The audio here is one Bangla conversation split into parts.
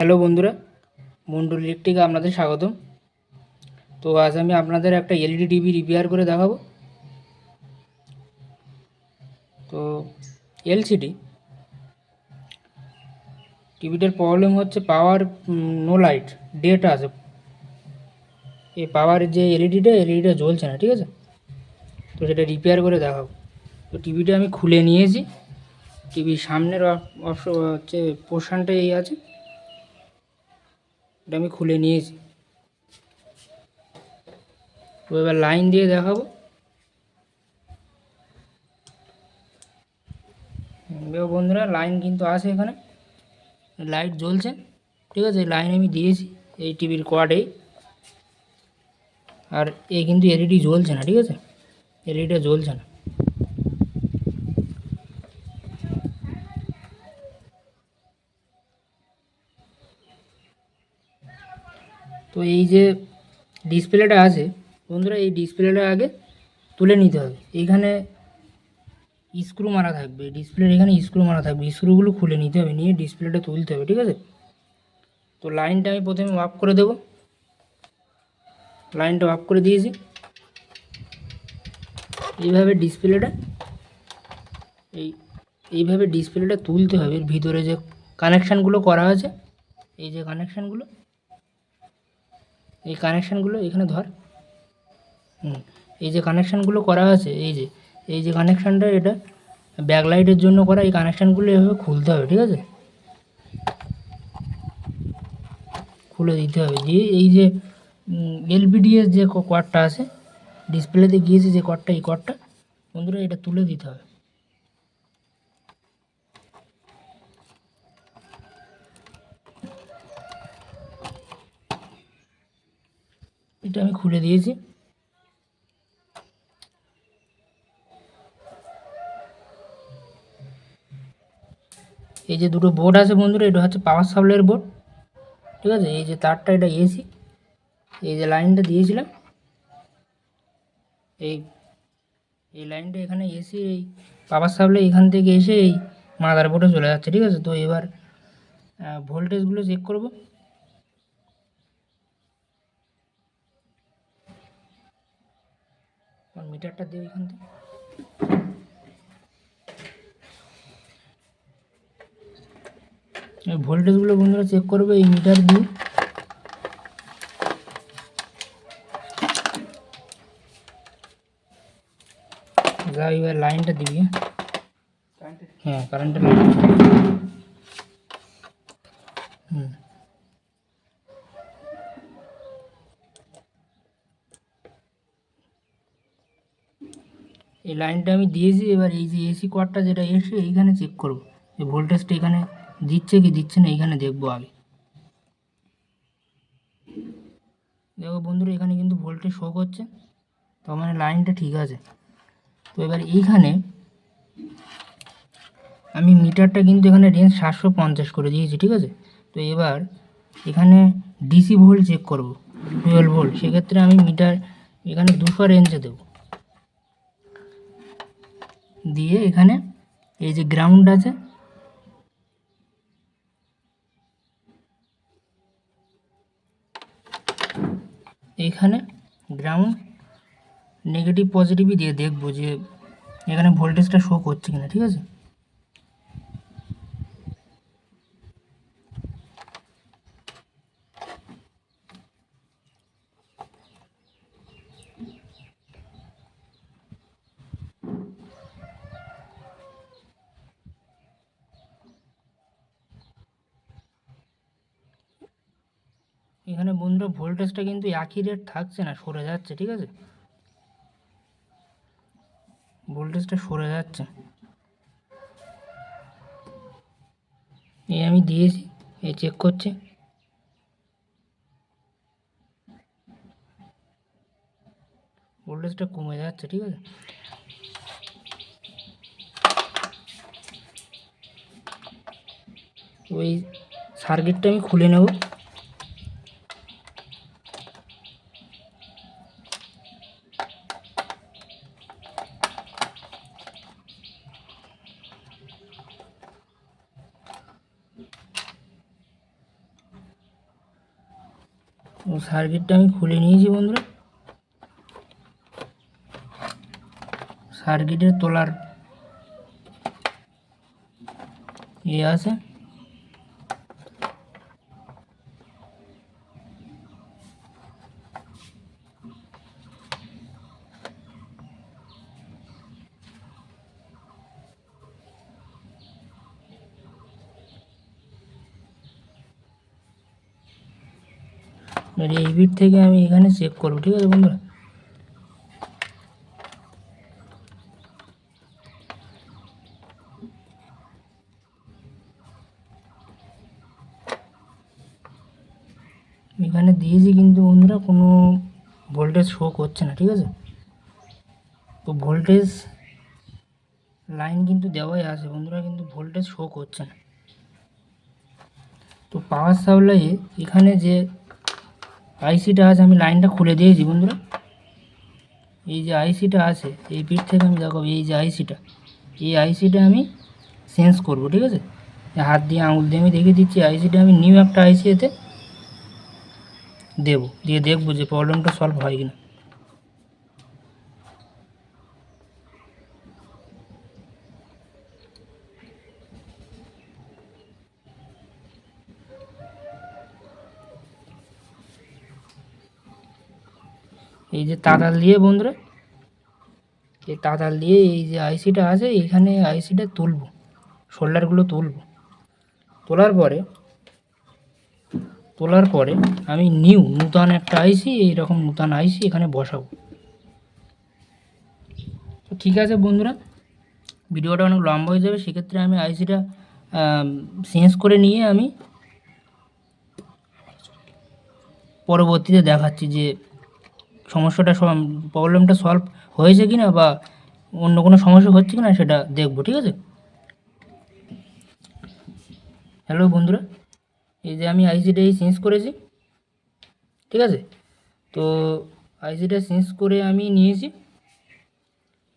হ্যালো বন্ধুরা, মন্ডল ইলেকট্রিকে আপনাদের স্বাগতম। তো আজ আমি আপনাদের একটা এলইডি টিভি রিপেয়ার করে দেখাবো। তো এলসিডি টিভিটার প্রবলেম হচ্ছে পাওয়ার নো লাইট ডেট আছে। এই পাওয়ার যে এলইডিটা জ্বলছে না, ঠিক আছে? তো সেটা রিপেয়ার করে দেখাবো। তো টিভিটা আমি খুলে নিয়েছি। টিভির সামনের হচ্ছে পোর্শনটা এই আছে, এটা আমি খুলে নিয়েছি। তো এবার লাইন দিয়ে দেখাবো। বন্ধুরা, লাইন কিন্তু আছে, এখানে লাইট জ্বলছে, ঠিক আছে? লাইন আমি দিয়েছি এই টিভির কোয়াডেই। আর এই কিন্তু এলইডি জ্বলছে না, ঠিক আছে? এলইডিটা জ্বলছে না। তো এই যে ডিসপ্লেটা আছে বন্ধুরা, এই ডিসপ্লেটা আগে তুলে নিতে হবে। এইখানে স্ক্রু মারা থাকবে, ডিসপ্লের এখানে স্ক্রু মারা থাকবে, স্ক্রুগুলো খুলে নিতে হবে, নিয়ে ডিসপ্লেটা তুলতে হবে, ঠিক আছে? তো লাইনটা আমি প্রথমে অফ করে দেব। লাইনটা অফ করে দিয়েছি। এইভাবে ডিসপ্লেটা তুলতে হবে। এর ভিতরে যে কানেকশানগুলো করা আছে, এই যে কানেকশানগুলো, এই কানেকশানগুলো এখানে ধর। এই যে কানেকশানগুলো করা আছে, এই যে কানেকশানটা, এটা ব্যাকলাইটের জন্য করা। এই কানেকশানগুলো এভাবে খুলতে হবে, ঠিক আছে? খুলে দিতে হবে। দিয়ে এই যে এলপিডিএস যে কর্ডটা আছে, ডিসপ্লেতে গিয়েছে যে কর্ডটা, এই কর্ডটা বন্ধুরা এটা তুলে দিতে হবে। এটা আমি খুলে দিয়েছি। এই যে দুটো বোর্ড আছে বন্ধুরা, এটা হচ্ছে পাওয়ার সাপ্লাইয়ের বোর্ড, ঠিক আছে? এই যে তারটা, এটা এসি। এই যে লাইনটা দিয়েছিলাম, এই এই লাইনটা এখানে এসি, এই পাওয়ার সাপ্লাই এখান থেকে এসে এই মাদার বোর্ডে চলে যাচ্ছে, ঠিক আছে? তো এবার ভোল্টেজগুলো চেক করব। মিটারটা দিয়ে এখান থেকে ভোল্টেজগুলো বন্ধুরা চেক করবে এই মিটার দিয়ে। যা, এবার লাইনটা দিবি। হ্যাঁ, কারেন্টের লাইন। এই লাইনটা আমি দিয়েছি। এবার এই যে এসি কোয়াডটা যেটা এসে এইখানে চেক করব, এই ভোল্টেজটা এখানে দিচ্ছে কি দিচ্ছে না, এইখানে দেখবো আগে। দেখো বন্ধুরা, এখানে কিন্তু ভোল্টেজ শো করছে, তার মানে লাইনটা ঠিক আছে। তো এবার এইখানে আমি মিটারটা কিন্তু এখানে রেঞ্জ 750 করে দিয়েছি, ঠিক আছে? তো এবার এখানে ডিসি ভোল্ট চেক করব, 12 ভোল্ট। সেক্ষেত্রে আমি মিটার এখানে 200 রেঞ্জে দেব। দিয়ে এখানে এই যে গ্রাউন্ড আছে, এইখানে গ্রাউন্ড নেগেটিভ পজিটিভই দিয়ে দেখবো যে এখানে ভোল্টেজটা শো করছে কিনা, ঠিক আছে? এখানে বন্ধুরা ভোল্টেজটা কিন্তু একই রেট থাকছে না, সরে যাচ্ছে, ঠিক আছে? ভোল্টেজটা সরে যাচ্ছে। এই আমি দিয়েছি, এই চেক করছে। ভোল্টেজটা কমে যাচ্ছে, ঠিক আছে? ওই সার্কিটটা আমি খুলে নেব। তো সার্কিটটা আমি খুলে নিয়েছি বন্ধুরা। সার্কিটের তোলার আছে, এই বিট থেকে আমি এখানে চেক করবো, ঠিক আছে বন্ধুরা। এখানে দিয়েছি কিন্তু বন্ধুরা কোনো ভোল্টেজ শো করছে না, ঠিক আছে। তো ভোল্টেজ লাইন কিন্তু দেওয়াই আছে বন্ধুরা, কিন্তু ভোল্টেজ শো করছে না। তো পাওয়ার সাপ্লাইয়ে এখানে যে আইসিটা আছে, আমি লাইনটা খুলে দিয়েছি বন্ধুরা। এই যে আইসিটা আছে এই পিঠ থেকে আমি দেখাবো, এই যে আইসিটা, এই আইসিটা আমি চেঞ্জ করব, ঠিক আছে। হাত দিয়ে আঙুল দিয়ে আমি দেখিয়ে দিচ্ছি। আইসিটা আমি নিউ একটা আইসি এতে দেবো, দিয়ে দেখবো যে প্রবলেমটা সলভ হয় কিনা। এই যে তাতাল দিয়ে বন্ধুরা, এই তাতাল দিয়ে এই যে আইসিটা আছে এখানে আইসিটা তুলবো, শোল্ডারগুলো তুলবো। তোলার পরে আমি নূতন একটা আইসি, এইরকম নূতন আইসি এখানে বসাবো। তো ঠিক আছে বন্ধুরা, ভিডিওটা অনেক লম্বা হয়ে যাবে, সেক্ষেত্রে আমি আইসিটা চেঞ্জ করে নিয়ে আমি পরবর্তীতে দেখাচ্ছি যে সমস্যাটা প্রবলেমটা সলভ হয়েছে কি না, বা অন্য কোনো সমস্যা হচ্ছে কি না সেটা দেখবো, ঠিক আছে। হ্যালো বন্ধুরা, এই যে আমি আইসিটা চেঞ্জ করেছি, ঠিক আছে। তো আইসিটা চেঞ্জ করে আমি নিয়েছি,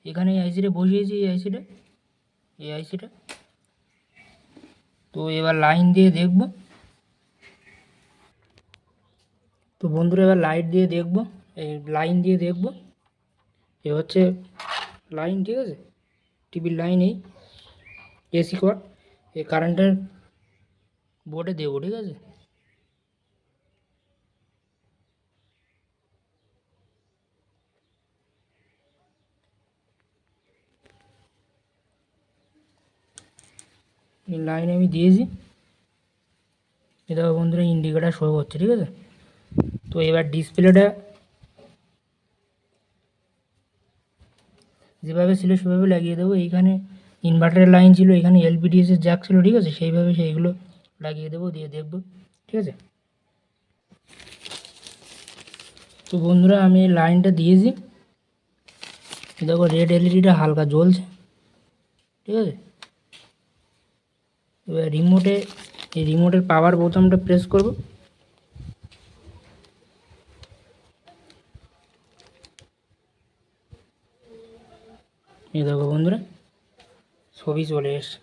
এখানে এই আইসিটা বসিয়েছি, এই আইসিটা। তো এবার লাইন দিয়ে দেখব। তো বন্ধুরা এবার লাইন দিয়ে দেখব। এ হচ্ছে লাইন, ঠিক আছে, টিভির লাইন। এই এসি কর্ড এই কারেন্টের বোর্ডে দেবো, ঠিক আছে। এই লাইন আমি দিয়েছি, এটা বন্ধুরা ইন্ডিকেটার শো করছে, ঠিক আছে। তো এবার ডিসপ্লেটা যেভাবে ছিল সেভাবে লাগিয়ে দেবো। এইখানে ইনভার্টারের লাইন ছিল, এখানে এলপিডিএসের জ্যাক ছিল, ঠিক আছে, সেইভাবে সেইগুলো লাগিয়ে দেবো, দিয়ে দেখবো, ঠিক আছে। তো বন্ধুরা আমি লাইনটা দিয়েছি, দেখো রেড এলইডিটা হালকা জ্বলছে, ঠিক আছে। এবার রিমোটের পাওয়ার বোতামটা প্রেস করব। এই দেখো বন্ধুরা ছবি চলে এসছে,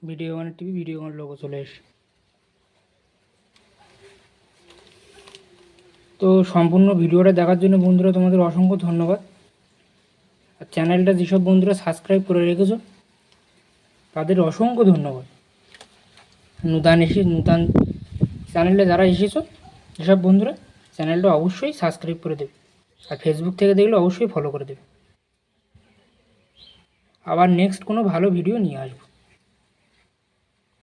ভিডিওকন টিভি ভিডিওকন লোগো চলে এসছে। তো সম্পূর্ণ ভিডিওটা দেখার জন্য বন্ধুরা তোমাদের অসংখ্য ধন্যবাদ। আর চ্যানেলটা যেসব বন্ধুরা সাবস্ক্রাইব করে রেখেছো তাদের অসংখ্য ধন্যবাদ। নূতন চ্যানেলে যারা এসেছো যেসব বন্ধুরা, চ্যানেলটা অবশ্যই সাবস্ক্রাইব করে দেবে, আর ফেসবুক থেকে দেখলে অবশ্যই ফলো করে দেবে। আবার নেক্সট কোনো ভালো ভিডিও নিয়ে আসবো।